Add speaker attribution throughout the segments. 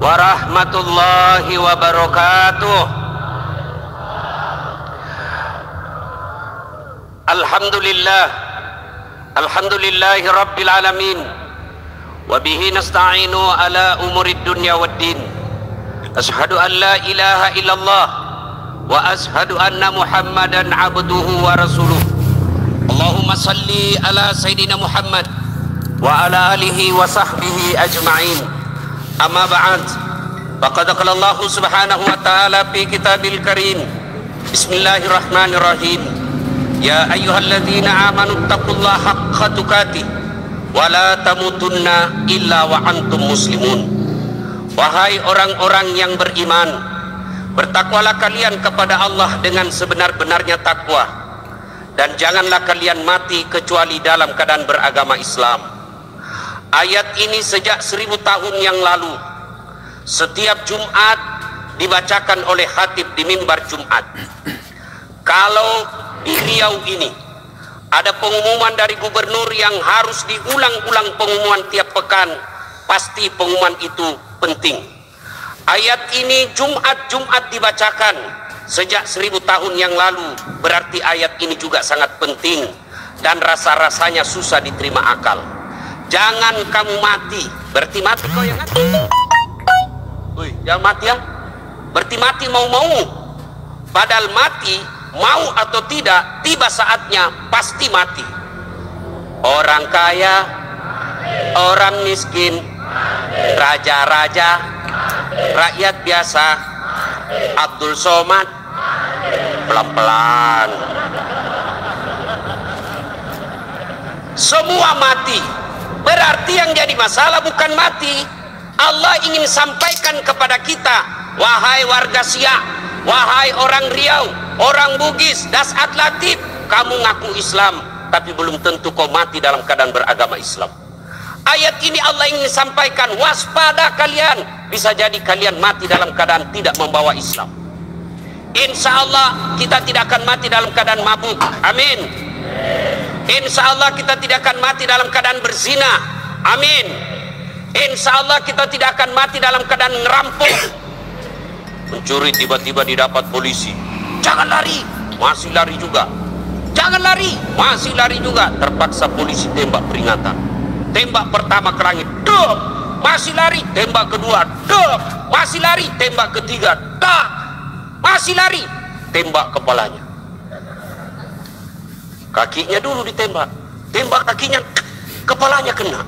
Speaker 1: warahmatullahi wabarakatuh. Alhamdulillahi rabbil alamin, wa bihi nasta'inu ala umurid dunya waddin. Ashhadu an la ilaha illallah wa ashhadu anna Muhammadan abduhu wa rasuluh. Allahumma salli ala Sayyidina Muhammad wa ala alihi wa sahbihi ajma'in. Amma ba'd, faqad qala Allah subhanahu wa ta'ala fi kitabil karim. Bismillahirrahmanirrahim. Ya ayyuhalladzina amanu taqullaha haqqa tuqatih wa la tamutunna illa wa antum muslimun. Wahai orang-orang yang beriman, bertakwalah kalian kepada Allah dengan sebenar-benarnya takwa, dan janganlah kalian mati kecuali dalam keadaan beragama Islam. Ayat ini sejak 1000 tahun yang lalu setiap Jumat dibacakan oleh khatib di mimbar Jumat. Kalau di Riau ini ada pengumuman dari gubernur yang harus diulang-ulang pengumuman tiap pekan, pasti pengumuman itu penting. Ayat ini Jumat dibacakan sejak 1000 tahun yang lalu, berarti ayat ini juga sangat penting dan rasa-rasanya susah diterima akal. Jangan kamu mati, berarti mati kau yang mati. Jangan mati ya, berarti mati mau-mau. Padahal mati, mau atau tidak, tiba saatnya pasti mati. Orang kaya, orang miskin, raja-raja, rakyat biasa, Abdul Somad, pelan-pelan, semua mati. Berarti yang jadi masalah bukan mati. Allah ingin sampaikan kepada kita, wahai warga Siak, wahai orang Riau, orang Bugis, Dasat Latif, kamu ngaku Islam, tapi belum tentu kau mati dalam keadaan beragama Islam. Ayat ini Allah ingin sampaikan, waspada kalian, bisa jadi kalian mati dalam keadaan tidak membawa Islam. Insya Allah kita tidak akan mati dalam keadaan mabuk, amin. Insya Allah kita tidak akan mati dalam keadaan berzina, amin. Insya Allah kita tidak akan mati dalam keadaan ngerampok. Mencuri tiba-tiba didapat polisi, jangan lari, masih lari juga. Jangan lari, masih lari juga. Terpaksa polisi tembak peringatan. Tembak pertama ke langit, dok, masih lari. Tembak kedua, dok, masih lari. Tembak ketiga, tak, masih lari. Tembak kepalanya. Kakinya dulu ditembak, tembak kakinya, kepalanya kena.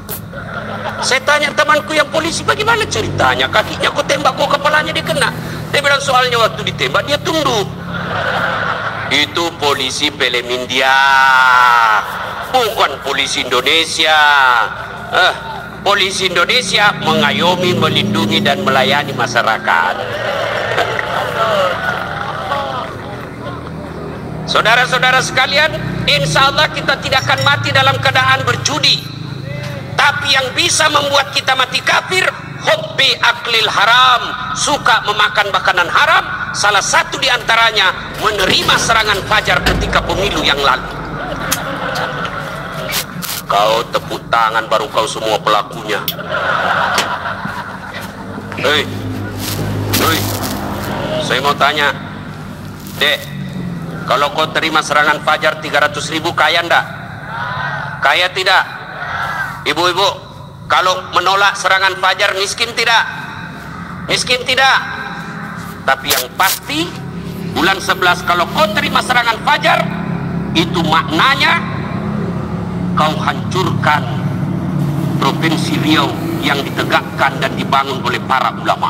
Speaker 1: Saya tanya temanku yang polisi, bagaimana ceritanya? Kakinya kok tembak, kok kepalanya dia kena? Dia bilang soalnya waktu ditembak dia tunduk. Itu polisi film India, bukan polisi Indonesia. Polisi Indonesia mengayomi, melindungi dan melayani masyarakat. Saudara-saudara sekalian, insya Allah kita tidak akan mati dalam keadaan berjudi. Tapi yang bisa membuat kita mati kafir, hubbi aklil haram, suka memakan makanan haram. Salah satu diantaranya menerima serangan fajar ketika pemilu yang lalu. Kau tepuk tangan baru kau semua pelakunya. Hei, saya mau tanya, Dek, kalau kau terima serangan fajar 300.000, kaya enggak? Kaya tidak? Ibu-ibu, kalau menolak serangan fajar miskin tidak? Miskin tidak. Tapi yang pasti bulan 11 kalau kau terima serangan fajar, itu maknanya kau hancurkan Provinsi Riau yang ditegakkan dan dibangun oleh para ulama.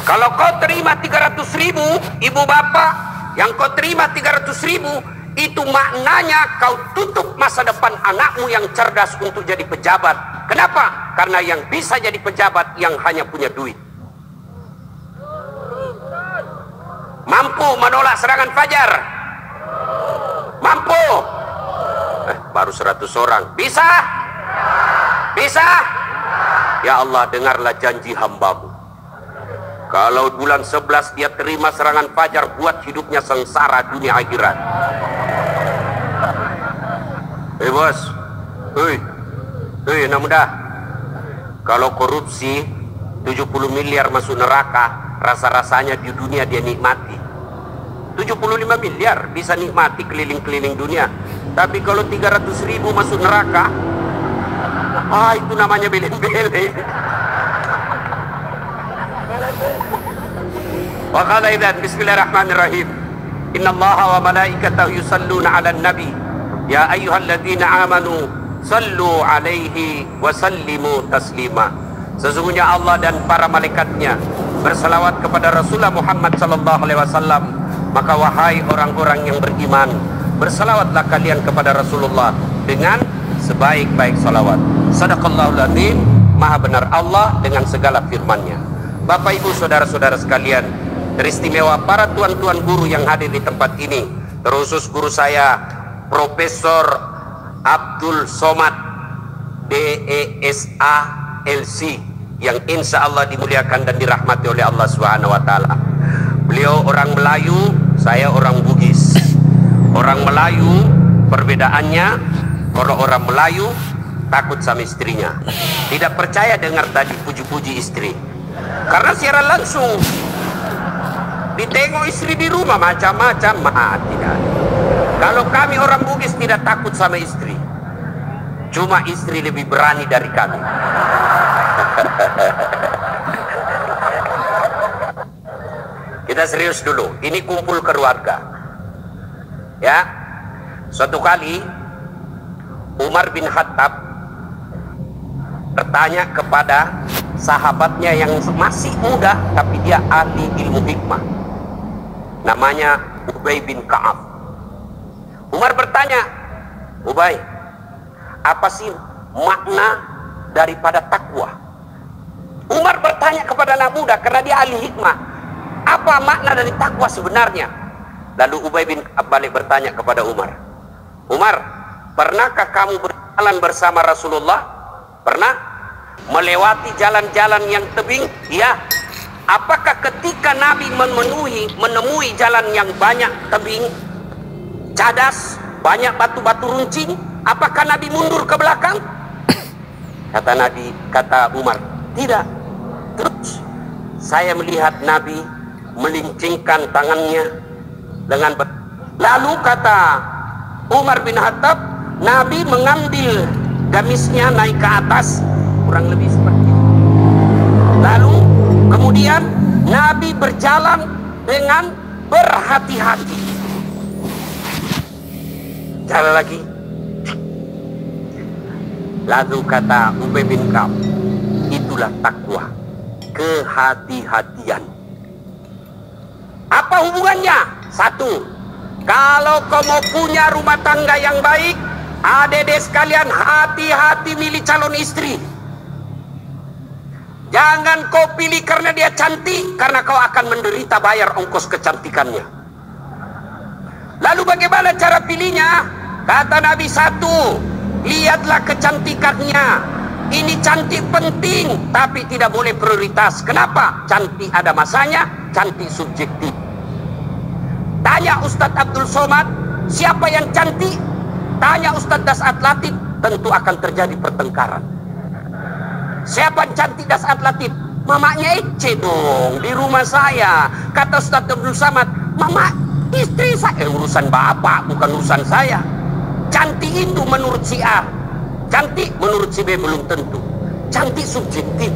Speaker 1: Kalau kau terima 300.000, ibu bapak, yang kau terima 300.000, itu maknanya kau tutup masa depan anakmu yang cerdas untuk jadi pejabat. Kenapa? Karena yang bisa jadi pejabat yang hanya punya duit. Mampu menolak serangan fajar? Mampu? Baru 100 orang. Bisa? Bisa? Ya Allah, dengarlah janji hambamu. Kalau bulan 11 dia terima serangan fajar, buat hidupnya sengsara dunia akhirat. Bos, anak muda, Kalau korupsi 70 miliar masuk neraka, rasa-rasanya di dunia dia nikmati. 75 miliar bisa nikmati keliling-keliling dunia. Tapi kalau 300.000 masuk neraka, itu namanya belen-belen. Wa qala idzan bismillahirrahmanirrahim. Innallaha wa malaikatahu yusalluna 'alan nabi. Ya ayyuhalladzina amanu sallu 'alaihi wa sallimu taslima. Sesungguhnya Allah dan para malaikatnya berselawat kepada Rasulullah Muhammad sallallahu alaihi wasallam. Maka wahai orang-orang yang beriman, berselawatlah kalian kepada Rasulullah dengan sebaik-baik salawat. Sadaqallahul azim. Maha benar Allah dengan segala firman-Nya. Bapak Ibu saudara-saudara sekalian, teristimewa para tuan-tuan guru yang hadir di tempat ini, terkhusus guru saya Profesor Abdul Somad DESA LC, yang insya Allah dimuliakan dan dirahmati oleh Allah Subhanahu wa Ta'ala. Beliau orang Melayu, saya orang Bugis. Orang Melayu perbedaannya, kalau orang Melayu takut sama istrinya, tidak percaya dengar tadi puji-puji istri, karena secara langsung ditengok istri di rumah macam-macam. Tidak. Kalau kami orang Bugis tidak takut sama istri, cuma istri lebih berani dari kami. Kita serius dulu, ini kumpul keluarga ya. Suatu kali Umar bin Khattab bertanya kepada sahabatnya yang masih muda tapi dia ahli ilmu hikmah, namanya Ubay bin Ka'ab. Umar bertanya, Ubay, apa sih makna daripada takwa? Umar bertanya kepada anak muda karena dia ahli hikmah, apa makna dari takwa sebenarnya? Lalu Ubay bin Ka'ab balik bertanya kepada Umar, Umar, pernahkah kamu berjalan bersama Rasulullah? Pernah? Melewati jalan-jalan yang tebing? Ya. Apakah ketika Nabi menemui jalan yang banyak tebing, cadas, banyak batu-batu runcing, apakah Nabi mundur ke belakang? Kata Umar, tidak. Terus saya melihat Nabi melincingkan tangannya dengan lalu kata Umar bin Khattab, Nabi mengambil gamisnya naik ke atas, kurang lebih seperti itu. Lalu kemudian Nabi berjalan dengan berhati-hati. Jalan lagi. Lalu kata Ubay bin Ka'ab, itulah takwa, kehati-hatian. Apa hubungannya? Satu, kalau kau mau punya rumah tangga yang baik, adik-adik sekalian, hati-hati milih calon istri. Jangan kau pilih karena dia cantik, karena kau akan menderita bayar ongkos kecantikannya. Lalu bagaimana cara pilihnya? Kata Nabi, satu, lihatlah kecantikannya. Ini cantik penting, tapi tidak boleh prioritas. Kenapa? Cantik ada masanya, cantik subjektif. Tanya Ustadz Abdul Somad, siapa yang cantik? Tanya Ustadz Das'at Latif, tentu akan terjadi pertengkaran. Siapa yang cantik Das'at Latif? Mamanya Ece dong, di rumah saya. Kata Ustadz Abdul Somad, mama istri saya, urusan bapak bukan urusan saya. Cantik itu menurut si A, cantik menurut si B belum tentu. Cantik subjektif.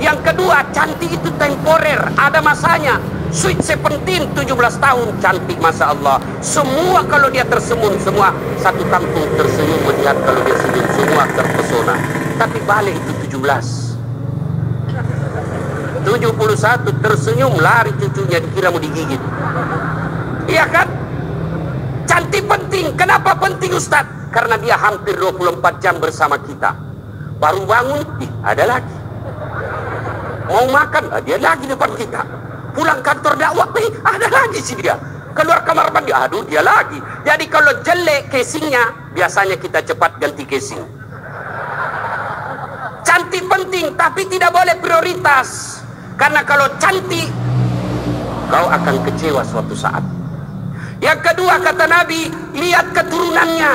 Speaker 1: Yang kedua, cantik itu temporer, ada masanya. Sweet 17, 17 tahun, cantik Masya Allah. Semua kalau dia tersenyum, semua satu kampung tersenyum melihat kalau dia senyum, semua terpesona. Tapi balik itu 17, 71 tersenyum, lari cucunya dikira mau digigit. Iya kan? Cantik penting. Kenapa penting Ustaz? Karena dia hampir 24 jam bersama kita. Baru bangun, ada lagi. Mau makan, dia lagi depan kita. Pulang kantor dakwah, ada lagi sih dia. Keluar kamar mandi, aduh dia lagi. Jadi kalau jelek casingnya, biasanya kita cepat ganti casing. Cantik penting, tapi tidak boleh prioritas. Karena kalau cantik, kau akan kecewa suatu saat. Yang kedua kata Nabi, lihat keturunannya.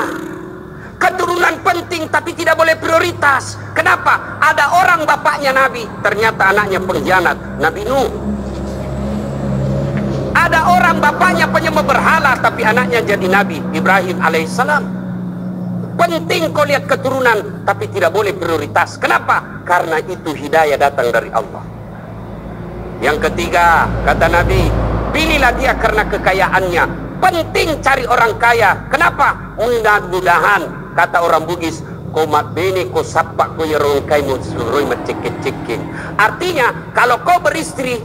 Speaker 1: Keturunan penting tapi tidak boleh prioritas. Kenapa? Ada orang bapaknya Nabi, ternyata anaknya pengkhianat, Nabi Nuh. Ada orang bapaknya penyembah berhala tapi anaknya jadi Nabi, Ibrahim alaihissalam. Penting kau lihat keturunan tapi tidak boleh prioritas. Kenapa? Karena itu hidayah datang dari Allah. Yang ketiga, kata Nabi, pilihlah dia karena kekayaannya. Penting cari orang kaya. Kenapa? Mudah-mudahan, kata orang Bugis, komat bene ko sapak ko yerong kai mo suruh macek-ceking. Artinya, kalau kau beristri,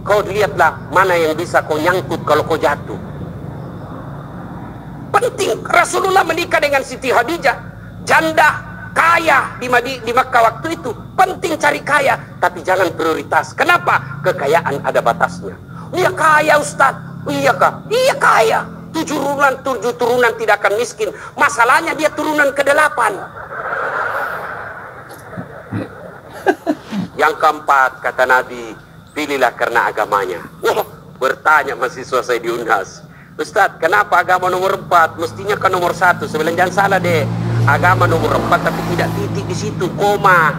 Speaker 1: kau lihatlah mana yang bisa kau nyangkut kalau kau jatuh. Penting. Rasulullah menikah dengan Siti Khadijah, janda kaya di Makkah waktu itu. Penting cari kaya, tapi jangan prioritas. Kenapa? Kekayaan ada batasnya. Dia kaya, Ustaz. Iya kah? Iya kaya. 7 turunan tidak akan miskin. Masalahnya dia turunan ke-8. Yang keempat, kata Nabi, pilihlah karena agamanya. Wah, bertanya mahasiswa saya di Unhas, Ustaz, kenapa agama nomor 4? Mestinya kan nomor 1. Sebenarnya jangan salah deh. Agama nomor 4 tapi tidak titik di situ, koma.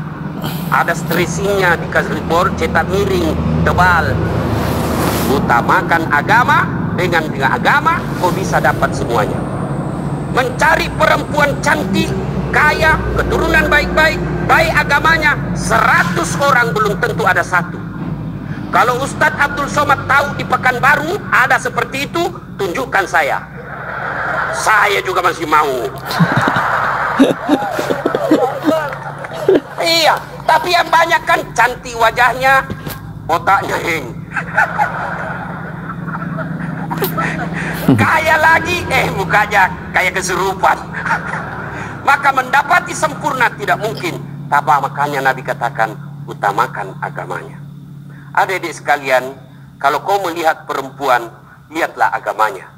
Speaker 1: Ada stressingnya, dikasih board cetak miring, tebal. Utamakan agama, dengan agama kau bisa dapat semuanya. Mencari perempuan cantik, kaya, keturunan baik-baik, baik agamanya, 100 orang belum tentu ada 1. Kalau Ustadz Abdul Somad tahu di Pekanbaru ada seperti itu, tunjukkan saya. Saya juga masih mau. Iya, tapi yang banyak kan cantik wajahnya, otaknya heng. Kaya lagi, mukanya kayak kesurupan. Maka mendapati sempurna tidak mungkin. Tapi makanya Nabi katakan, utamakan agamanya. Adik-adik sekalian, kalau kau melihat perempuan, lihatlah agamanya.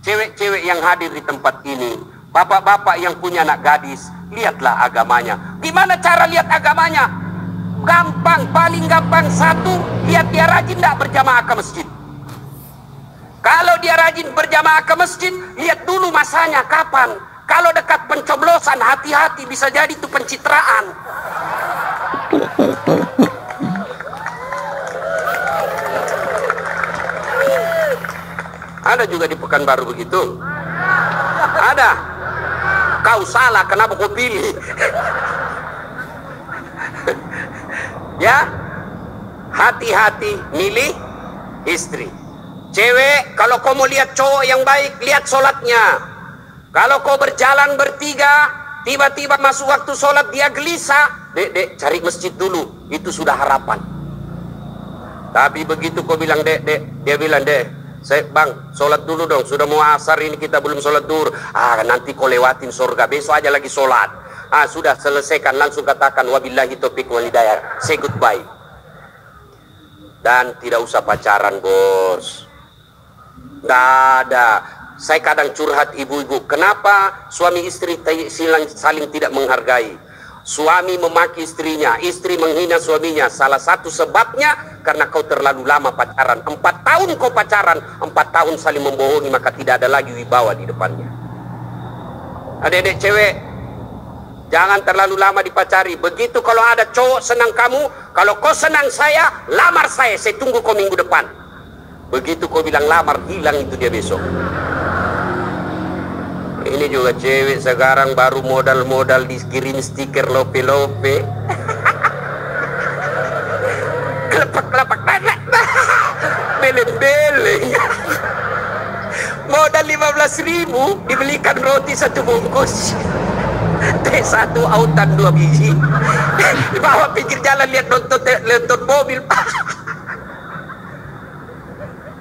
Speaker 1: Cewek-cewek yang hadir di tempat ini, bapak-bapak yang punya anak gadis, lihatlah agamanya. Gimana cara lihat agamanya? Gampang, paling gampang. 1, lihat dia rajin tidak berjamaah ke masjid. Kalau dia rajin berjamaah ke masjid, lihat dulu masanya kapan. Kalau dekat pencoblosan, hati-hati, bisa jadi itu pencitraan. Ada juga di Pekanbaru begitu. Ada. Kau salah, kenapa kau pilih? Ya, hati-hati milih istri. Cewek, kalau kau mau lihat cowok yang baik, lihat sholatnya. Kalau kau berjalan bertiga, tiba-tiba masuk waktu sholat dia gelisah, dek, cari masjid dulu, itu sudah harapan. Tapi begitu kau bilang dek, dia bilang dek, bang, sholat dulu dong, sudah mau asar ini kita belum sholat duhur. Nanti kau lewatin surga, besok aja lagi sholat. Sudah selesaikan, langsung katakan wabillahi taufiq wal hidayah, say goodbye. Dan tidak usah pacaran, bos. Nggak ada. Saya kadang curhat ibu-ibu, kenapa suami istri saling tidak menghargai? Suami memaki istrinya, istri menghina suaminya. Salah satu sebabnya karena kau terlalu lama pacaran. 4 tahun kau pacaran, 4 tahun saling membohongi, maka tidak ada lagi wibawa di depannya. Adik-adik cewek, jangan terlalu lama dipacari. Begitu kalau ada cowok senang kamu, kalau kau senang saya, lamar saya tunggu kau minggu depan. Begitu kau bilang lamar, hilang itu dia besok. Ini juga cewek sekarang baru modal-modal dikirim stiker lope-lope. Kelepak-kelepak, beleng-beleng. Modal 15.000 dibelikan roti 1 bungkus. Teh 1 autan 2 biji. Dibawa pinggir jalan lihat nonton mobil.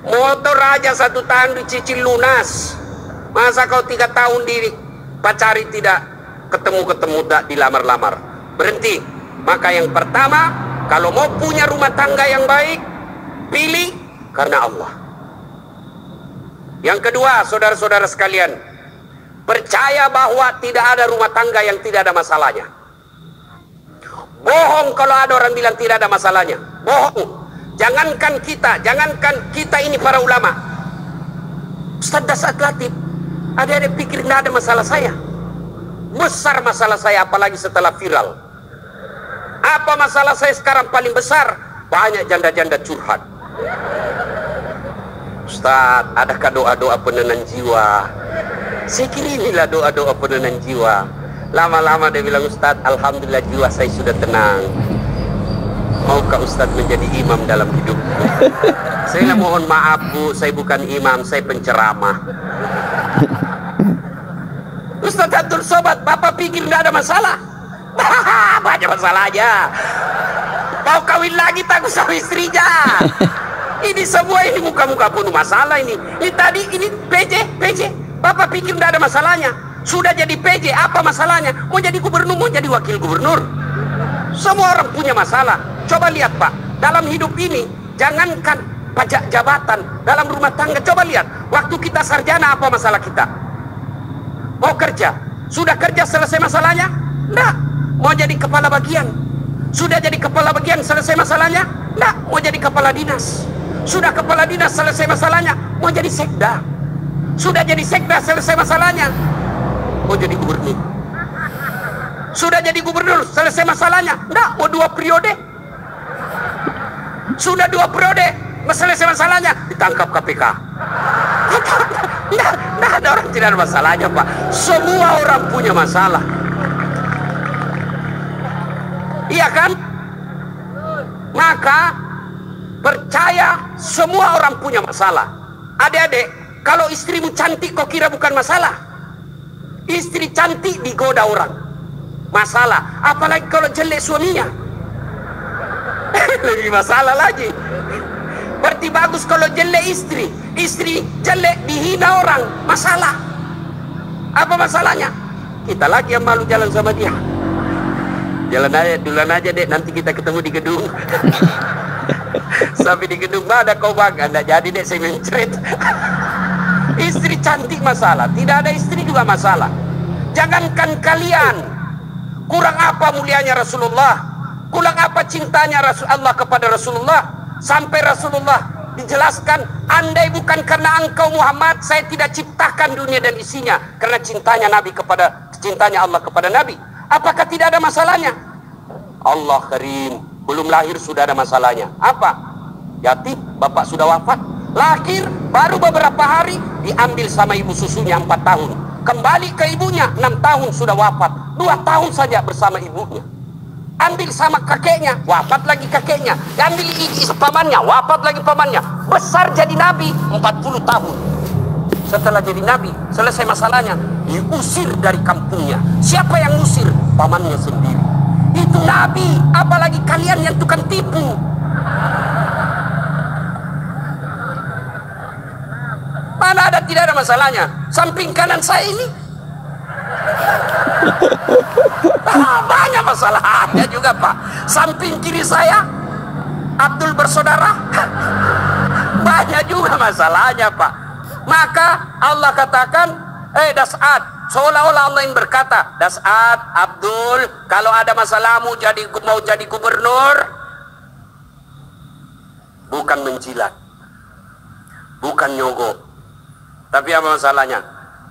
Speaker 1: Motor aja 1 tahun dicicil lunas. Masa kau 3 tahun dipacari tidak ketemu-ketemu, tak dilamar-lamar? Berhenti. Maka yang pertama, kalau mau punya rumah tangga yang baik, pilih karena Allah. Yang kedua, saudara-saudara sekalian, percaya bahwa tidak ada rumah tangga yang tidak ada masalahnya. Bohong kalau ada orang bilang tidak ada masalahnya. Bohong. Jangankan kita ini para ulama. Ustaz Dasat Latif, ada pikir tidak ada masalah saya. besar masalah saya, apalagi setelah viral. Apa masalah saya sekarang paling besar? Banyak janda-janda curhat. Ustaz, adakah doa-doa penenang jiwa? Saya kira inilah doa-doa penenang jiwa. Lama-lama dia bilang, Ustaz, alhamdulillah jiwa saya sudah tenang. Maukah Ustaz menjadi imam dalam hidupku? Saya mohon maaf Bu, saya bukan imam, saya penceramah. Ustaz Abdul Somad, Bapak pikir tidak ada masalah? Banyak masalah aja. Mau kawin lagi takut sama istrinya. Ini semua ini muka-muka penuh masalah ini. Ini tadi ini PJ. Bapak pikir tidak ada masalahnya. Sudah jadi PJ, apa masalahnya? Mau jadi gubernur, mau jadi wakil gubernur. Semua orang punya masalah. Coba lihat Pak, dalam hidup ini, jangankan pajak jabatan, dalam rumah tangga, coba lihat. Waktu kita sarjana, apa masalah kita? Mau kerja, sudah kerja selesai masalahnya? Enggak. Mau jadi kepala bagian, sudah jadi kepala bagian selesai masalahnya? Enggak. Mau jadi kepala dinas, sudah kepala dinas selesai masalahnya? Mau jadi sekda, sudah jadi sekda selesai masalahnya? Mau jadi gubernur, sudah jadi gubernur selesai masalahnya? Enggak. Mau 2 periode, sudah 2 periode selesai masalahnya? Ditangkap KPK. Nah, ada orang tidak ada masalahnya Pak. Semua orang punya masalah. Iya kan? Maka percaya semua orang punya masalah. Adik-adik, kalau istrimu cantik kau kira bukan masalah? Istri cantik digoda orang, masalah. Apalagi kalau jelek suaminya, lebih masalah lagi. Berarti bagus kalau jelek istri jelek dihina orang, masalah. Apa masalahnya? Kita lagi yang malu jalan sama dia. Jalan aja, duluan aja dek, nanti kita ketemu di gedung. Sampai di gedung mana kau bangga? Nggak jadi dek, saya mencret. Istri cantik masalah, tidak ada istri juga masalah. Jangankan kalian, kurang apa mulianya Rasulullah, kurang apa cintanya Allah kepada Rasulullah, sampai Rasulullah dijelaskan, andai bukan karena engkau Muhammad, saya tidak ciptakan dunia dan isinya. Karena cintanya Allah kepada Nabi. Apakah tidak ada masalahnya? Allah Karim, belum lahir sudah ada masalahnya. Apa? Yatim, bapak sudah wafat. Lahir baru beberapa hari, diambil sama ibu susunya 4 tahun. Kembali ke ibunya 6 tahun sudah wafat. 2 tahun saja bersama ibunya. Ambil sama kakeknya, wafat lagi kakeknya. Ambil pamannya, wafat lagi pamannya. Besar jadi nabi 40 tahun. Setelah jadi nabi, selesai masalahnya, diusir dari kampungnya. Siapa yang usir? Pamannya sendiri. Itu nabi, apalagi kalian yang tukang tipu. Mana ada tidak ada masalahnya? Samping kanan saya ini banyak masalahnya juga Pak. Samping kiri saya Abdul bersaudara banyak juga masalahnya Pak. Maka Allah katakan, Das'ad, seolah-olah Allah yang berkata, Das'ad, Abdul, kalau ada masalahmu mau jadi gubernur, bukan menjilat, bukan nyogok. Tapi apa masalahnya?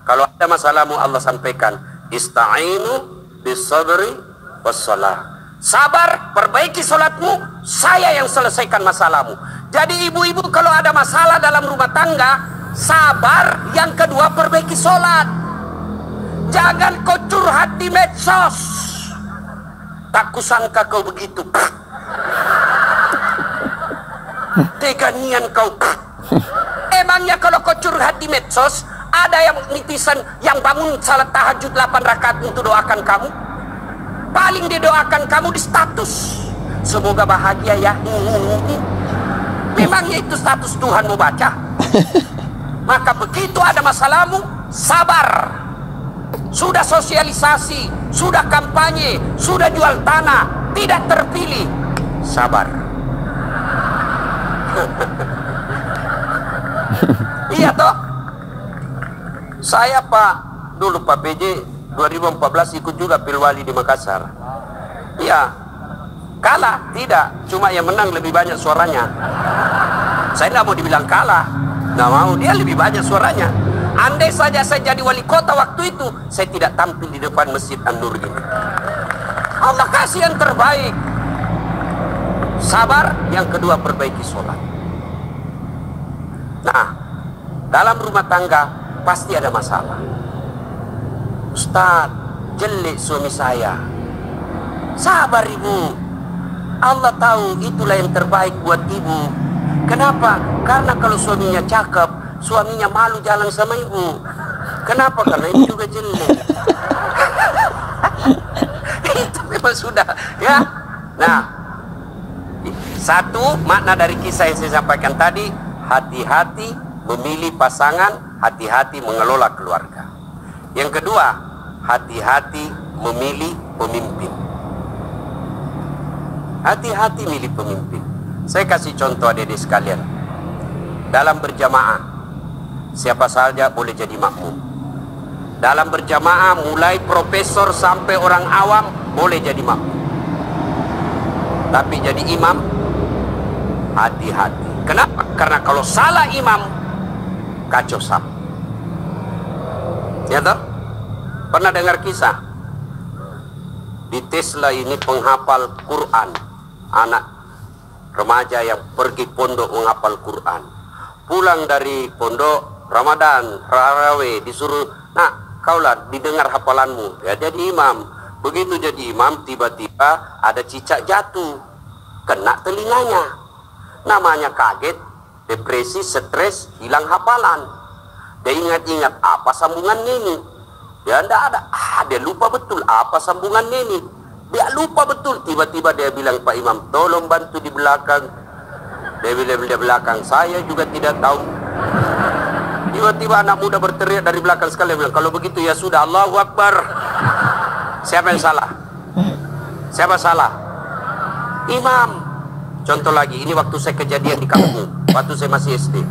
Speaker 1: Kalau ada masalahmu Allah sampaikan, ista'inu bisabri wassalah. Sabar, perbaiki salatmu, saya yang selesaikan masalahmu. Jadi ibu-ibu kalau ada masalah dalam rumah tangga, sabar, yang kedua perbaiki salat. Jangan kau curhat di medsos. Tak kusangka kau begitu. Teganian kau. Emangnya kalau kau curhat di medsos, ada yang netizen yang bangun salat tahajud 8 rakaat untuk doakan kamu? Paling didoakan kamu di status, semoga bahagia ya. Memangnya itu status Tuhan mau baca? Maka begitu ada masalahmu, sabar. Sudah sosialisasi, sudah kampanye, sudah jual tanah, tidak terpilih, sabar. Iya toh. Saya dulu Pak PJ 2014 ikut juga Pilwali di Makassar. Iya, kalah tidak, cuma yang menang lebih banyak suaranya. Saya nggak mau dibilang kalah, nggak mau, dia lebih banyak suaranya. Andai saja saya jadi wali kota waktu itu, saya tidak tampil di depan Masjid An-Nur ini. Allah kasih yang terbaik. Sabar. Yang kedua, perbaiki sholat. Nah, dalam rumah tangga pasti ada masalah. Ustaz, jelek suami saya. Sabar ibu, Allah tahu itulah yang terbaik buat ibu. Kenapa? Karena kalau suaminya cakep, suaminya malu jalan sama ibu. Kenapa? Karena ibu juga jelek. Itu memang sudah, ya. Nah, satu makna dari kisah yang saya sampaikan tadi, hati-hati memilih pasangan, hati-hati mengelola keluarga. Yang kedua, hati-hati memilih pemimpin. Hati-hati milih pemimpin. Saya kasih contoh adik-adik sekalian. Dalam berjamaah, siapa saja boleh jadi makmum. Dalam berjamaah, mulai profesor sampai orang awam boleh jadi makmum. Tapi jadi imam, hati-hati. Kenapa? Karena kalau salah imam, kacau sap. Ya toh? Pernah dengar kisah? Di Tesla ini penghafal Quran, anak remaja yang pergi pondok menghafal Quran. Pulang dari pondok Ramadan, Tarawih, disuruh, nak, kaulah didengar hafalanmu. Ya jadi imam. Begitu jadi imam, tiba-tiba ada cicak jatuh, kena telinganya. Namanya kaget, depresi, stres, hilang hafalan. Dia ingat-ingat apa sambungannya ini. Ya enggak ada. Dia lupa betul apa sambungannya ini. Dia lupa betul. Tiba-tiba dia bilang, Pak Imam, tolong bantu di belakang. Dia bilang di belakang, saya juga tidak tahu. Tiba-tiba anak muda berteriak dari belakang sekali, bilang, kalau begitu ya sudah, Allahu Akbar. Siapa yang salah? Siapa salah? Imam. Contoh lagi, ini waktu saya kejadian di kampung, waktu saya masih SD.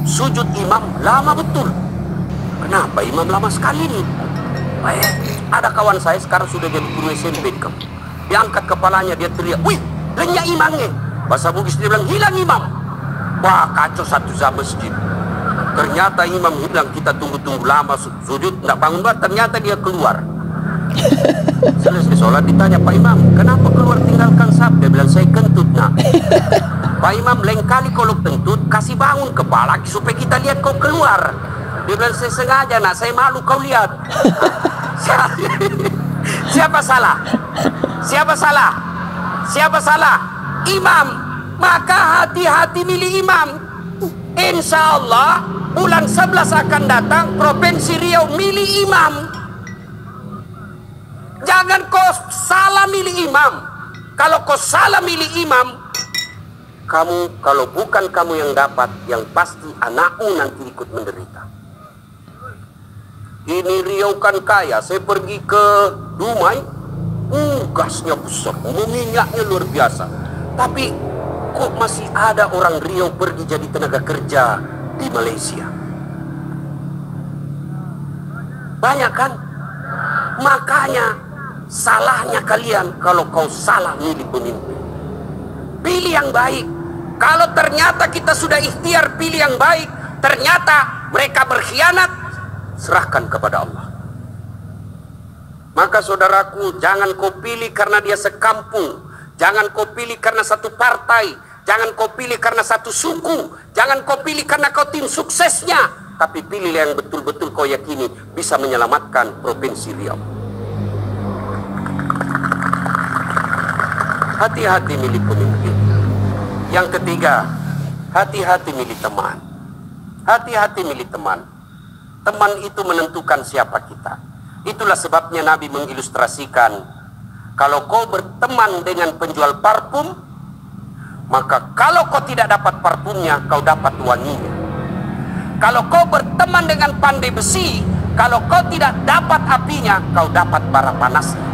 Speaker 1: Sujud imam lama betul. Kenapa imam lama sekali nih? Ada kawan saya sekarang sudah jadi guru SMP di kampung. Dia angkat kepalanya, dia teriak, wih, lenyap imamnya. Bahasa Bugis dia bilang, hilang imam. Wah, kacau satu zaman masjid. Ternyata imam hilang, kita tunggu-tunggu lama sujud, nggak bangun banget, ternyata dia keluar. Selesai sholat ditanya, Pak Imam, kenapa keluar tinggalkan sab? Dia bilang, saya kentut nak. Pak Imam, lain kali kalau kentut kasih bangun kepala supaya kita lihat kau keluar. Dia bilang, saya sengaja nak, saya malu kau lihat. Siapa salah? Siapa salah? Siapa salah? Imam. Maka hati-hati milih imam. Insya Allah bulan 11 akan datang Provinsi Riau milih imam. Jangan kau salah milih imam. Kalau kau salah milih imam, kamu, kalau bukan kamu yang dapat, yang pasti anakmu nanti ikut menderita. Ini Riau kan kaya. Saya pergi ke Dumai, gasnya besar, minyaknya luar biasa. Tapi kok masih ada orang Riau pergi jadi tenaga kerja di Malaysia? Banyak kan? Makanya salahnya kalian kalau kau salah milih pemimpin. Pilih yang baik. Kalau ternyata kita sudah ikhtiar pilih yang baik, ternyata mereka berkhianat, serahkan kepada Allah. Maka saudaraku, jangan kau pilih karena dia sekampung, jangan kau pilih karena satu partai, jangan kau pilih karena satu suku, jangan kau pilih karena kau tim suksesnya, tapi pilih yang betul-betul kau yakini bisa menyelamatkan Provinsi Riau. Hati-hati milih pemimpin. Yang ketiga, hati-hati milih teman. Hati-hati milih teman. Teman itu menentukan siapa kita. Itulah sebabnya Nabi mengilustrasikan, kalau kau berteman dengan penjual parfum, maka kalau kau tidak dapat parfumnya, kau dapat wanginya. Kalau kau berteman dengan pandai besi, kalau kau tidak dapat apinya, kau dapat bara panasnya.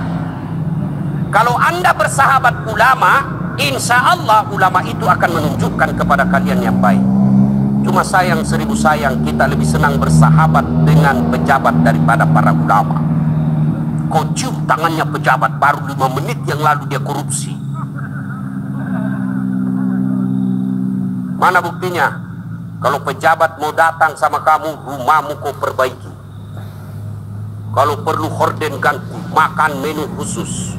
Speaker 1: Kalau Anda bersahabat ulama, insya Allah ulama itu akan menunjukkan kepada kalian yang baik. Cuma sayang, seribu sayang, kita lebih senang bersahabat dengan pejabat daripada para ulama. Kau cium tangannya pejabat, baru 5 menit yang lalu dia korupsi. Mana buktinya? Kalau pejabat mau datang sama kamu, rumahmu kau perbaiki. Kalau perlu horden ganti, makan menu khusus.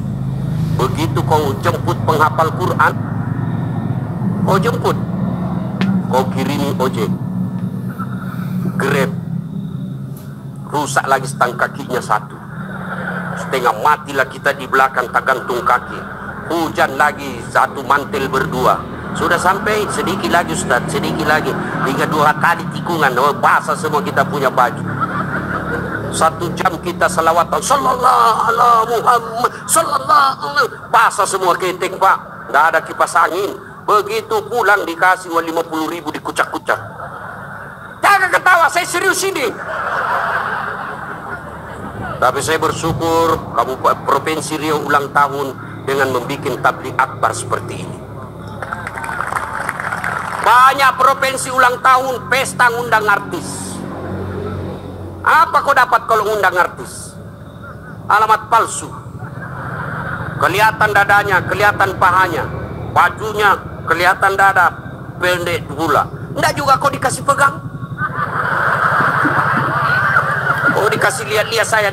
Speaker 1: Begitu kau jemput penghafal Quran, kau jemput, kau kirimi ojek, Grab, rusak lagi stang kakinya satu, setengah matilah kita di belakang tak gantung kaki. Hujan lagi satu mantel berdua. Sudah sampai sedikit lagi Ustaz, sedikit lagi, hingga 2 kali tikungan, basah semua kita punya baju. 1 jam kita selawatan sallallahu ala Muhammad sallallahu, basah semua ketek Pak, tidak ada kipas angin. Begitu pulang dikasih 50.000 dikucak-kucak. Jangan ketawa, saya serius ini. Tapi saya bersyukur kamu Provinsi Riau ulang tahun dengan membuat tabligh akbar seperti ini. Banyak provinsi ulang tahun pesta ngundang artis. Apa kau dapat kalau ngundang artis? Alamat palsu. Kelihatan dadanya, kelihatan pahanya, bajunya kelihatan dada, pendek pula. Enggak juga kau dikasih pegang. Kau dikasih lihat-lihat saya.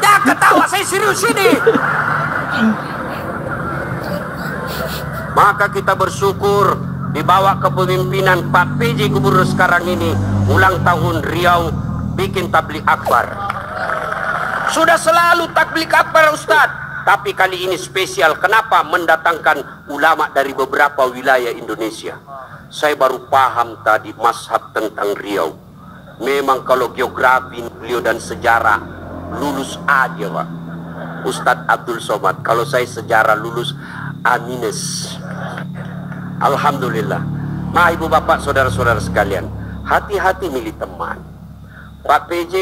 Speaker 1: Jangan ketawa, saya serius ini. Maka kita bersyukur dibawa kepemimpinan Pak PJ Gubernur sekarang ini, ulang tahun Riau bikin tabligh akbar. Sudah selalu tabligh akbar Ustadz, tapi kali ini spesial. Kenapa? Mendatangkan ulama dari beberapa wilayah Indonesia. Saya baru paham tadi mazhab tentang Riau. Memang kalau geografi beliau dan sejarah lulus aja Pak Ustadz Abdul Somad. Kalau saya sejarah lulus A-. Alhamdulillah. Nah ibu bapak saudara-saudara sekalian, hati-hati milih teman. Pak PJ,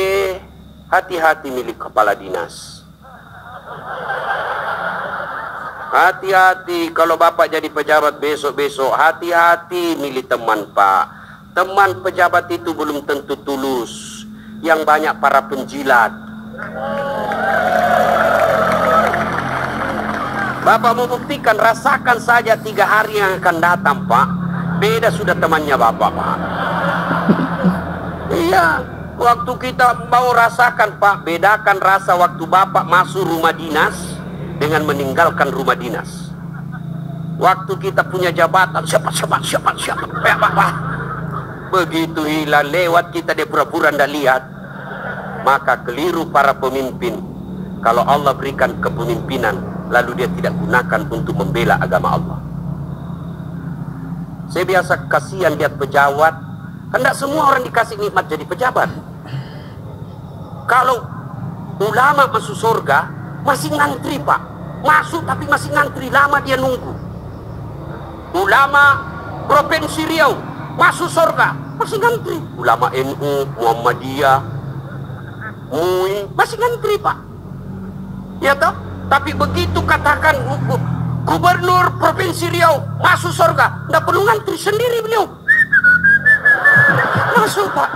Speaker 1: hati-hati milih kepala dinas. Hati-hati kalau bapak jadi pejabat besok-besok, hati-hati milih teman Pak. Teman pejabat itu belum tentu tulus, yang banyak para penjilat. Bapak mau buktikan, rasakan saja 3 hari yang akan datang Pak. Beda sudah temannya bapak Pak. Iya, waktu kita mau rasakan Pak, bedakan rasa waktu bapak masuk rumah dinas dengan meninggalkan rumah dinas. Waktu kita punya jabatan, siapa. Ya Bapak. Begitu hilang lewat kita dia pura-pura ndak lihat. Maka keliru para pemimpin. Kalau Allah berikan kepemimpinan, lalu dia tidak gunakan untuk membela agama Allah. Saya biasa kasihan lihat pejabat, kan tidak semua orang dikasih nikmat jadi pejabat. Kalau ulama masuk surga, masih ngantri Pak. Masuk tapi masih ngantri, lama dia nunggu. Ulama Provinsi Riau masuk surga, masih ngantri. Ulama NU, Muhammadiyah, MUI, masih ngantri Pak. Ya toh? Tapi begitu katakan Gubernur Provinsi Riau masuk surga, tidak perlu ngantri, sendiri beliau masuk Pak.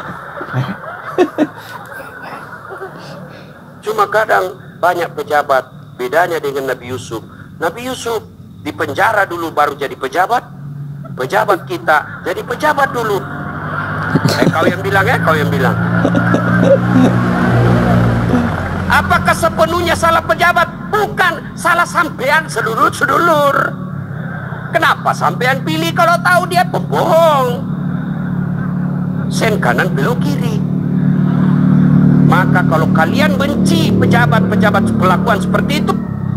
Speaker 1: Cuma kadang banyak pejabat, bedanya dengan Nabi Yusuf. Nabi Yusuf di penjara dulu baru jadi pejabat. Pejabat kita jadi pejabat dulu. Kau yang bilang kau yang bilang. Apakah sepenuhnya salah pejabat? Bukan, salah sampean sedulur-sedulur. Kenapa sampean pilih kalau tahu dia pembohong? Sen kanan belok kiri. Maka kalau kalian benci pejabat-pejabat kelakuan seperti itu,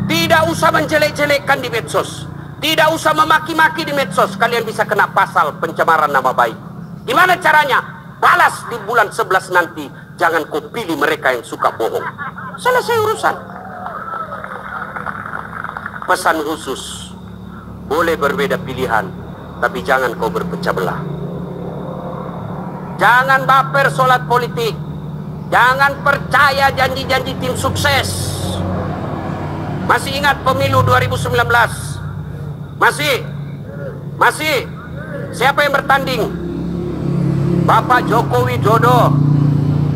Speaker 1: tidak usah menjelek-jelekkan di medsos, tidak usah memaki-maki di medsos. Kalian bisa kena pasal pencemaran nama baik. Gimana caranya? Balas di bulan 11 nanti. Jangan kau pilih mereka yang suka bohong. Selesai urusan. Pesan khusus, boleh berbeda pilihan, tapi jangan kau berpecah belah. Jangan baper solat politik. Jangan percaya janji-janji tim sukses. Masih ingat pemilu 2019? Masih. Siapa yang bertanding? Bapak Joko Widodo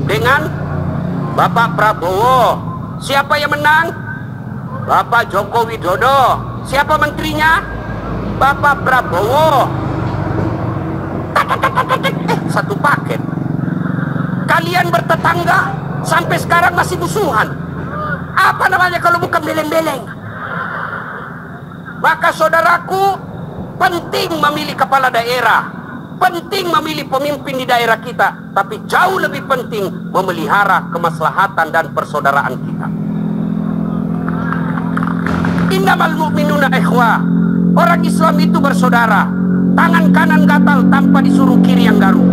Speaker 1: dengan Bapak Prabowo. Siapa yang menang? Bapak Joko Widodo. Siapa menterinya? Bapak Prabowo. satu paket. Kalian bertetangga sampai sekarang masih musuhan. Apa namanya kalau bukan beleng-beleng? Maka saudaraku, penting memilih kepala daerah, penting memilih pemimpin di daerah kita, tapi jauh lebih penting memelihara kemaslahatan dan persaudaraan kita. Innamal mu'minuna ikhwah. Orang Islam itu bersaudara. Tangan kanan gatal tanpa disuruh kiri yang garuk.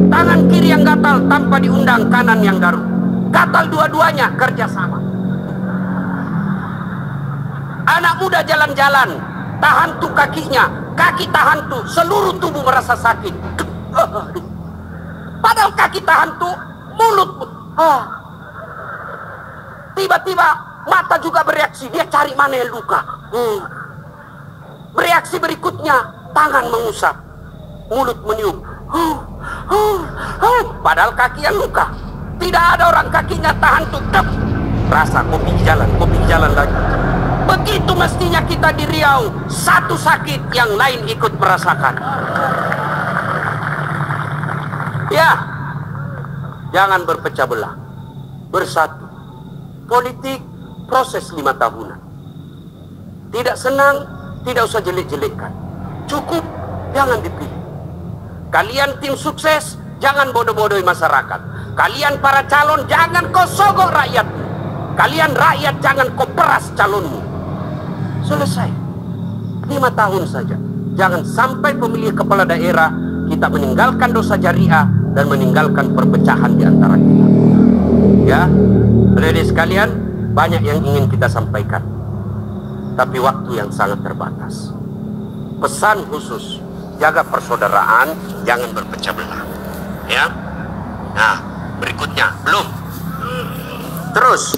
Speaker 1: Tangan kiri yang gatal tanpa diundang kanan yang garuk. Gatal dua-duanya kerjasama. Anak muda jalan-jalan, tahan tuh kakinya, kaki tahan tuh, seluruh tubuh merasa sakit. Padahal kaki tahan tuh, mulut. Tiba-tiba mata juga bereaksi, dia cari mana yang luka. Bereaksi berikutnya, tangan mengusap, mulut meniup. Padahal kaki yang luka. Tidak ada orang kakinya tahan tuh, rasa kopi jalan lagi. Begitu mestinya kita di Riau, satu sakit yang lain ikut merasakan. Ya, jangan berpecah belah, bersatu. Politik proses 5 tahunan. Tidak senang, tidak usah jelek-jelekkan. Cukup, jangan dipilih. Kalian tim sukses, jangan bodoh-bodohi masyarakat. Kalian para calon, jangan kau sogok rakyat. Kalian rakyat, jangan kau peras calonmu. Selesai. 5 tahun saja. Jangan sampai pemilih kepala daerah kita meninggalkan dosa jariah dan meninggalkan perpecahan di antara kita. Ya, adik-adik sekalian, banyak yang ingin kita sampaikan, tapi waktu yang sangat terbatas. Pesan khusus, jaga persaudaraan, jangan berpecah belah. Ya. Nah, berikutnya, belum. Terus.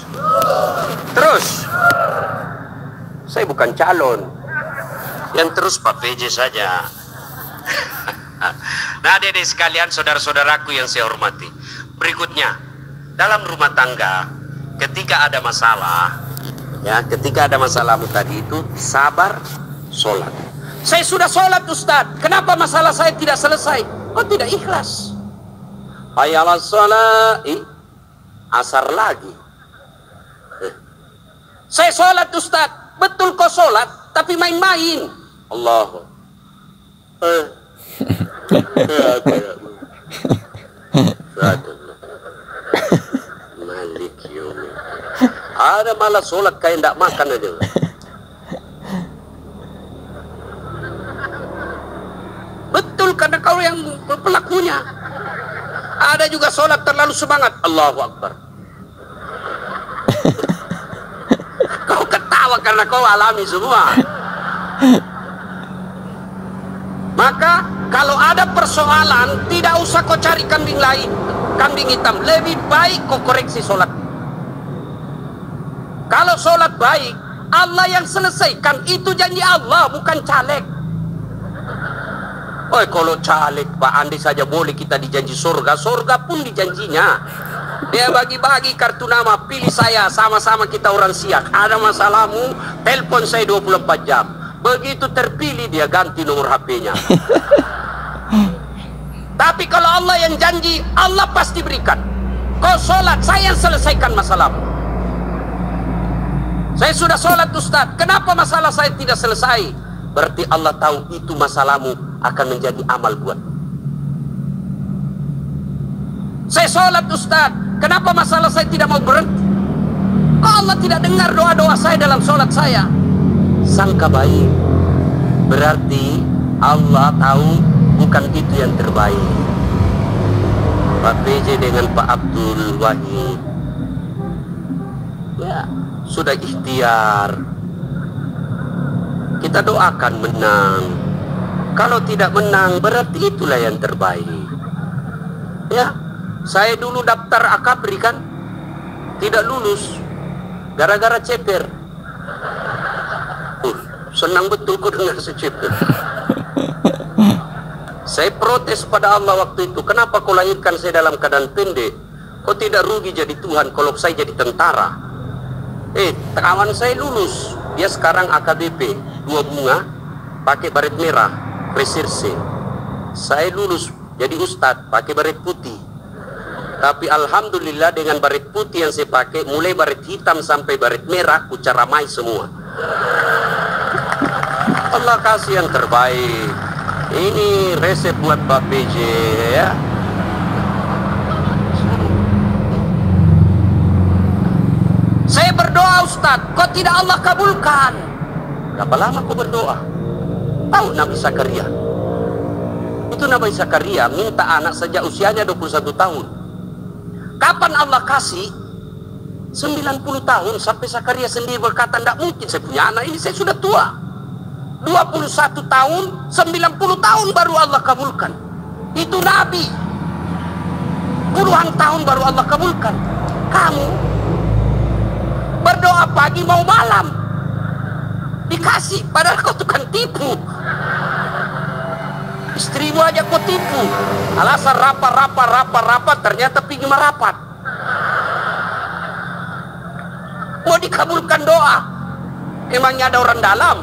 Speaker 1: Saya bukan calon. Yang terus Pak PJ saja. Nah, adik-adik sekalian, saudara-saudaraku yang saya hormati. Berikutnya, dalam rumah tangga, ketika ada masalah, ya, ketika ada masalahmu tadi itu, sabar, sholat. Saya sudah sholat, Ustadz. Kenapa masalah saya tidak selesai? Oh, tidak ikhlas. Hayya 'alas shalah, asar lagi. Saya sholat, Ustadz. Betul kau sholat, tapi main-main. Allah. Malik yomi. Ada malah sholat kayak tidak makan aja. Betul, karena kau yang pelakunya. Ada juga sholat terlalu semangat. Allahu Akbar. Kau ketawa karena kau alami semua. Maka kalau ada persoalan, tidak usah kau cari kambing lain, kambing hitam. Lebih baik kau koreksi sholat. Kalau sholat baik, Allah yang selesaikan. Itu janji Allah, bukan caleg. Oh, kalau caleg Pak Andi saja boleh kita dijanji surga. Surga pun dijanjinya. Dia bagi-bagi kartu nama, pilih saya, sama-sama kita orang Siak. Ada masalahmu, telepon saya 24 jam. Begitu terpilih dia ganti nomor HP-nya. Tapi kalau Allah yang janji, Allah pasti berikan. Kau sholat, saya yang selesaikan masalahmu. Saya sudah sholat, Ustadz. Kenapa masalah saya tidak selesai? Berarti Allah tahu itu masalahmu akan menjadi amal buat. Saya sholat, Ustadz. Kenapa masalah saya tidak mau berhenti? Kok Allah tidak dengar doa-doa saya dalam sholat saya? Sangka baik. Berarti Allah tahu bukan itu yang terbaik. Pak PJ dengan Pak Abdul Wahid, ya, sudah ikhtiar. Kita doakan menang. Kalau tidak menang, berarti itulah yang terbaik. Ya, saya dulu daftar akabri kan, tidak lulus gara-gara ceper. Senang betul kok dengar seceper. Saya protes pada Allah waktu itu. Kenapa kau lahirkan saya dalam keadaan pendek? Kau tidak rugi jadi Tuhan kalau saya jadi tentara. Kawan saya lulus. Dia sekarang AKBP 2 bunga, pakai baret merah, reserse. Saya lulus jadi ustadz pakai baret putih. Tapi alhamdulillah dengan baret putih yang saya pakai, mulai baret hitam sampai baret merah, ku caramai semua. Allah kasih yang terbaik. Ini resep buat Pak PJ ya. Saya berdoa Ustadz, kok tidak Allah kabulkan? Berapa lama kau berdoa? Tahu Nabi Zakaria? Itu Nabi Zakaria minta anak sejak usianya 21 tahun. Kapan Allah kasih? 90 tahun. Sampai Zakaria sendiri berkata, tidak mungkin saya punya anak ini, saya sudah tua. 21 tahun, 90 tahun baru Allah kabulkan. Itu Nabi. Puluhan tahun baru Allah kabulkan. Kamu berdoa pagi mau malam dikasih, padahal kau tukang tipu. Istrimu aja kau tipu, alasan rapat, ternyata pergi merapat. Mau dikabulkan doa, emangnya ada orang dalam?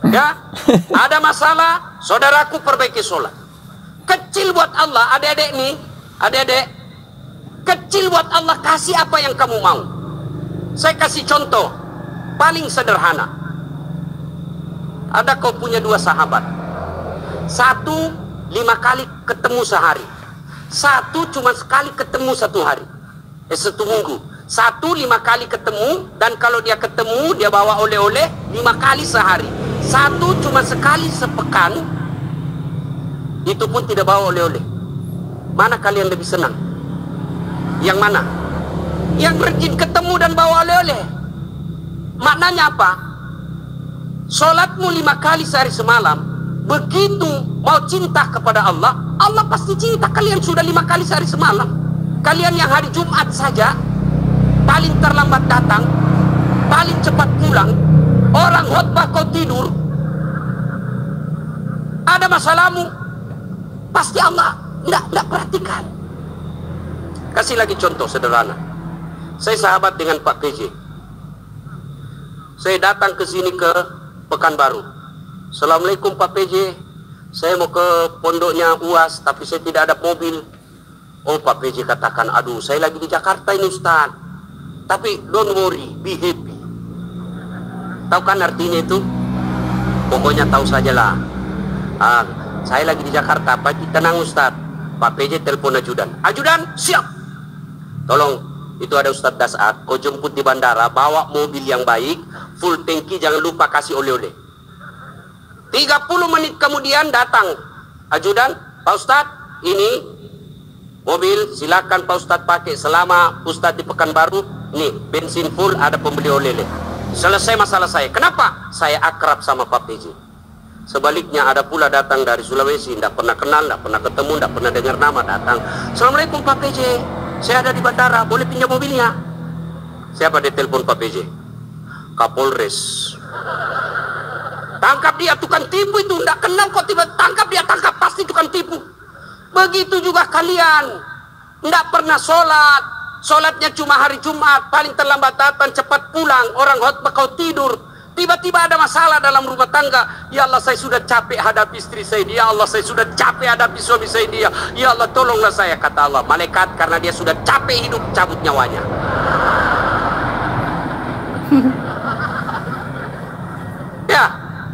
Speaker 1: Ya, ada masalah, saudaraku perbaiki sholat. Kecil buat Allah, adik-adik nih, adik-adik, kecil buat Allah, kasih apa yang kamu mau. Saya kasih contoh paling sederhana. Ada kau punya 2 sahabat, satu 5 kali ketemu sehari, satu cuma sekali ketemu 1 hari, 1 minggu. Satu 5 kali ketemu, dan kalau dia ketemu dia bawa oleh-oleh 5 kali sehari. Satu cuma sekali sepekan, itu pun tidak bawa oleh-oleh. Mana kalian lebih senang? Yang mana? Yang rajin ketemu dan bawa oleh-oleh. Maknanya apa? Sholatmu 5 kali sehari semalam, begitu mau cinta kepada Allah, Allah pasti cinta kalian sudah 5 kali sehari semalam. Kalian yang hari Jumat saja paling terlambat datang, paling cepat pulang, orang khotbah kau tidur, ada masalahmu, pasti Allah tidak perhatikan. Kasih lagi contoh sederhana. Saya sahabat dengan Pak PJ. Saya datang ke sini ke Pekanbaru. Assalamualaikum Pak PJ, saya mau ke pondoknya UAS, tapi saya tidak ada mobil. Oh Pak PJ katakan, aduh saya lagi di Jakarta ini Ustaz. Tapi don't worry, be happy. Tahu kan artinya itu? Pokoknya tahu sajalah. Saya lagi di Jakarta, Pak tenang Ustaz. Pak PJ telepon ajudan. Ajudan, siap. Tolong, itu ada Ustaz Dasat, kau jemput di bandara, bawa mobil yang baik, full tangki, jangan lupa kasih oleh-oleh. 30 menit kemudian datang ajudan, Pak Ustaz, ini mobil silakan Pak Ustaz pakai selama Ustaz di Pekanbaru. Nih, bensin full, ada pembeli oleh-oleh. Selesai masalah saya. Kenapa? Saya akrab sama Pak PJ. Sebaliknya ada pula datang dari Sulawesi, tidak pernah kenal, tidak pernah ketemu, tidak pernah dengar nama, datang. Assalamualaikum Pak PJ, saya ada di bandara, boleh pinjam mobilnya? Siapa dia telepon Pak PJ? Kapolres. Tangkap dia, tukang tipu itu, tidak kenal kok, tiba tangkap dia, tangkap, pasti tukang tipu. Begitu juga kalian, tidak pernah sholat. Sholatnya cuma hari Jumat, paling terlambat datang, cepat pulang, orang khotbah kau tidur. Tiba-tiba ada masalah dalam rumah tangga. Ya Allah, saya sudah capek hadapi istri saya. Ya Allah, saya sudah capek hadapi suami saya dia. Ya Allah, tolonglah saya, kata Allah. Malaikat karena dia sudah capek hidup, cabut nyawanya. Ya,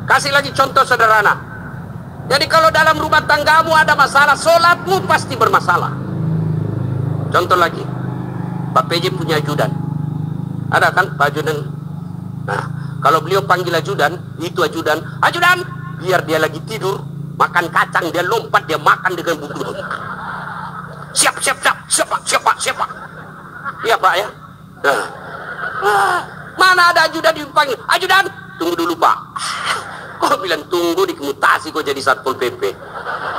Speaker 1: kasih lagi contoh sederhana. Jadi kalau dalam rumah tanggamu ada masalah, sholatmu pasti bermasalah. Contoh lagi, Pak PJ punya ajudan. Ada kan Pak ajudan? Nah, kalau beliau panggil ajudan, itu ajudan, ajudan, biar dia lagi tidur, makan kacang, dia lompat, dia makan dengan bubur. Siap, Pak. Iya Pak ya. Nah, mana ada ajudan dipanggil, ajudan, tunggu dulu Pak. Kok bilang tunggu, dikemutasi kok jadi Satpol PP,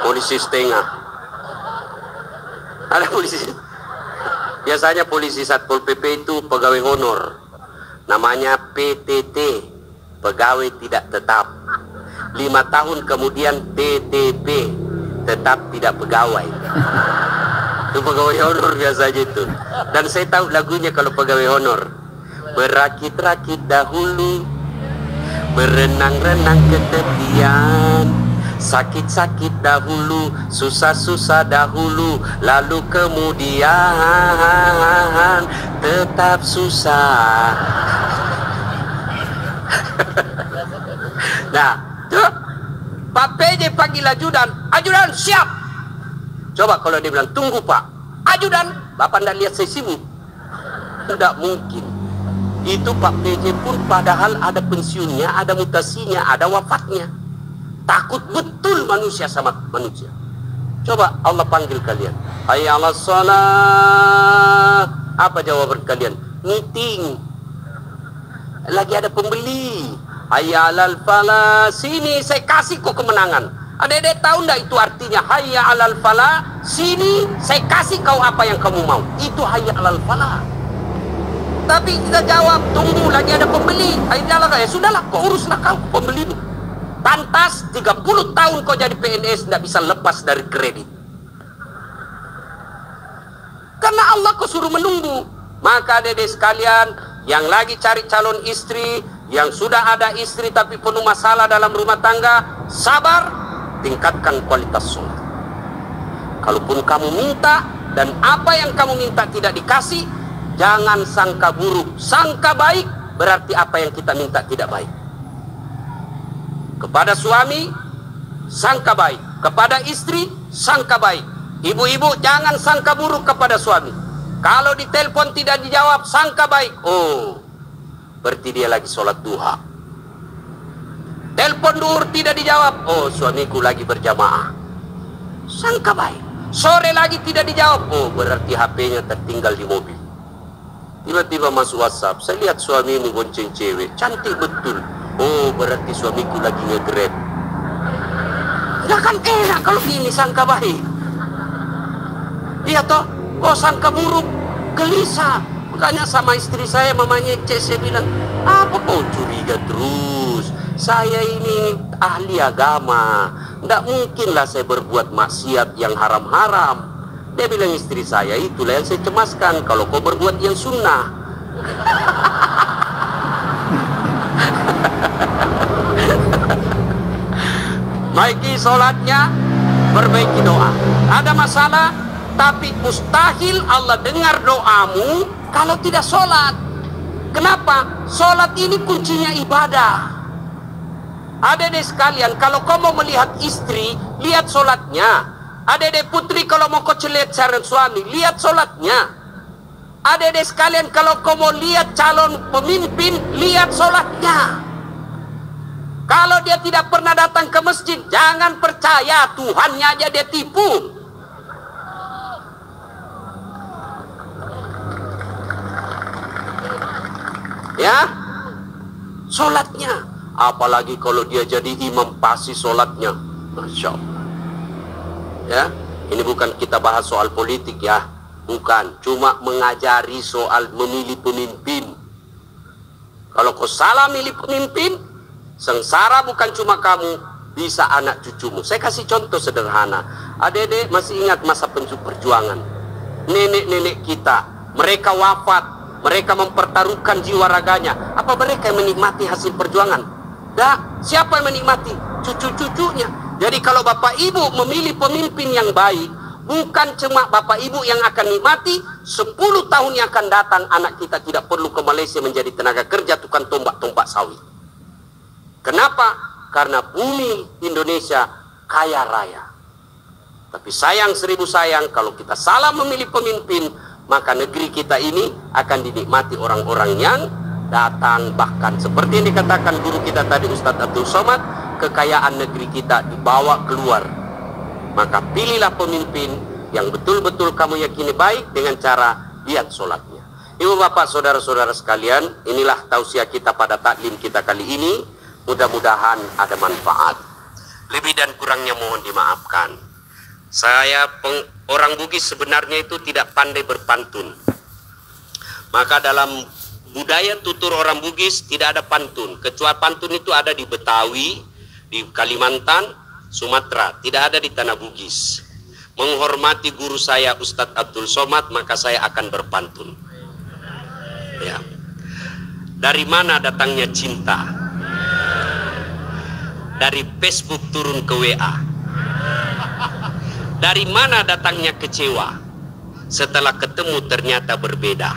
Speaker 1: polisi setengah. Ada polisi. Biasanya polisi Satpol PP itu pegawai honor, namanya PTT, pegawai tidak tetap. 5 tahun kemudian TTP, tetap tidak pegawai. Itu pegawai honor biasanya itu. Dan saya tahu lagunya kalau pegawai honor. Berakit-rakit dahulu, berenang-renang ke tepian, Sakit-sakit dahulu, susah-susah dahulu, lalu kemudian tetap susah. Nah, tuh, Pak PJ panggil ajudan, ajudan siap. Coba kalau dia bilang, tunggu Pak, ajudan, Bapak tidak lihat saya sibuk. Tidak mungkin. Itu Pak PJ pun padahal ada pensiunnya, ada mutasinya, ada wafatnya. Takut betul manusia sama manusia. Coba Allah panggil kalian, hayya 'alas shalah. Apa jawaban kalian? Meeting. Lagi ada pembeli. Hayya 'alal falah. Sini saya kasih kau kemenangan. Adik-adik tahu enggak itu artinya hayya 'alal falah? Sini saya kasih kau apa yang kamu mau. Itu hayya 'alal falah. Tapi kita jawab, tunggu lagi ada pembeli. Ayolah, ya sudahlah, kau uruslah kau pembeli. Pantas 30 tahun kau jadi PNS tidak bisa lepas dari kredit. Karena Allah kau suruh menunggu. Maka adik-adik sekalian yang lagi cari calon istri, yang sudah ada istri tapi penuh masalah dalam rumah tangga, sabar, tingkatkan kualitas sholat. Kalaupun kamu minta dan apa yang kamu minta tidak dikasih, jangan sangka buruk, sangka baik, berarti apa yang kita minta tidak baik. Kepada suami, sangka baik. Kepada istri, sangka baik. Ibu-ibu jangan sangka buruk kepada suami. Kalau ditelepon tidak dijawab, sangka baik. Oh, berarti dia lagi sholat duha. Telepon duhur tidak dijawab. Oh, suamiku lagi berjamaah. Sangka baik. Sore lagi tidak dijawab. Oh, berarti HP-nya tertinggal di mobil. Tiba-tiba masuk WhatsApp, saya lihat suamimu bonceng cewek, cantik betul. Oh, berarti suamiku lagi nge-grab. Nggak kan enak kalau gini sangka baik. Iya toh, kok sangka buruk, gelisah. Makanya sama istri saya, mamanya Cek, saya bilang, apa kau curiga terus? Saya ini ahli agama, nggak mungkinlah saya berbuat maksiat yang haram-haram. Dia bilang, istri saya, itulah yang saya cemaskan, kalau kau berbuat yang sunnah. Baiki sholatnya, perbaiki doa. Ada masalah, tapi mustahil Allah dengar doamu kalau tidak sholat. Kenapa? Sholat ini kuncinya ibadah. Adik-adik sekalian, kalau kau mau melihat istri, lihat sholatnya. Adik-adik putri, kalau mau kau lihat calon suami, lihat sholatnya. Adik-adik sekalian, kalau kau mau lihat calon pemimpin, lihat sholatnya. Kalau dia tidak pernah datang ke masjid, jangan percaya, Tuhannya aja dia tipu. Ya, sholatnya. Apalagi kalau dia jadi imam pasti sholatnya, Masya Allah. Ya, ini bukan kita bahas soal politik ya, bukan. Cuma mengajari soal memilih pemimpin. Kalau kau salah milih pemimpin, sengsara bukan cuma kamu, bisa anak cucumu. Saya kasih contoh sederhana. Adik-adik masih ingat masa perjuangan. Nenek-nenek kita, mereka wafat, mereka mempertaruhkan jiwa raganya. Apa mereka yang menikmati hasil perjuangan? Tidak. Siapa yang menikmati? Cucu-cucunya. Jadi kalau bapak ibu memilih pemimpin yang baik, bukan cuma bapak ibu yang akan nikmati, 10 tahun yang akan datang anak kita tidak perlu ke Malaysia menjadi tenaga kerja tukang tombak-tombak sawit. Kenapa? Karena bumi Indonesia kaya raya. Tapi sayang 1000 sayang, kalau kita salah memilih pemimpin, maka negeri kita ini akan dinikmati orang-orang yang datang. Bahkan seperti yang dikatakan guru kita tadi, Ustadz Abdul Somad, kekayaan negeri kita dibawa keluar. Maka pilihlah pemimpin yang betul-betul kamu yakini baik dengan cara lihat sholatnya. Ibu bapak saudara-saudara sekalian, inilah tausiah kita pada taklim kita kali ini. Mudah-mudahan ada manfaat. Lebih dan kurangnya mohon dimaafkan. Saya orang Bugis sebenarnya itu tidak pandai berpantun. Maka dalam budaya tutur orang Bugis tidak ada pantun. Kecuali pantun itu ada di Betawi, di Kalimantan, Sumatera. Tidak ada di tanah Bugis. Menghormati guru saya Ustadz Abdul Somad, maka saya akan berpantun. Ya. Dari mana datangnya cinta? dari Facebook turun ke WA. Dari mana datangnya kecewa? Setelah ketemu ternyata berbeda.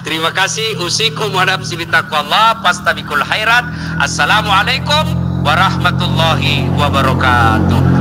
Speaker 1: Terima kasih. Usikum wa nafsi bitaqwallah fastabiqul khairat. Assalamualaikum warahmatullahi wabarakatuh.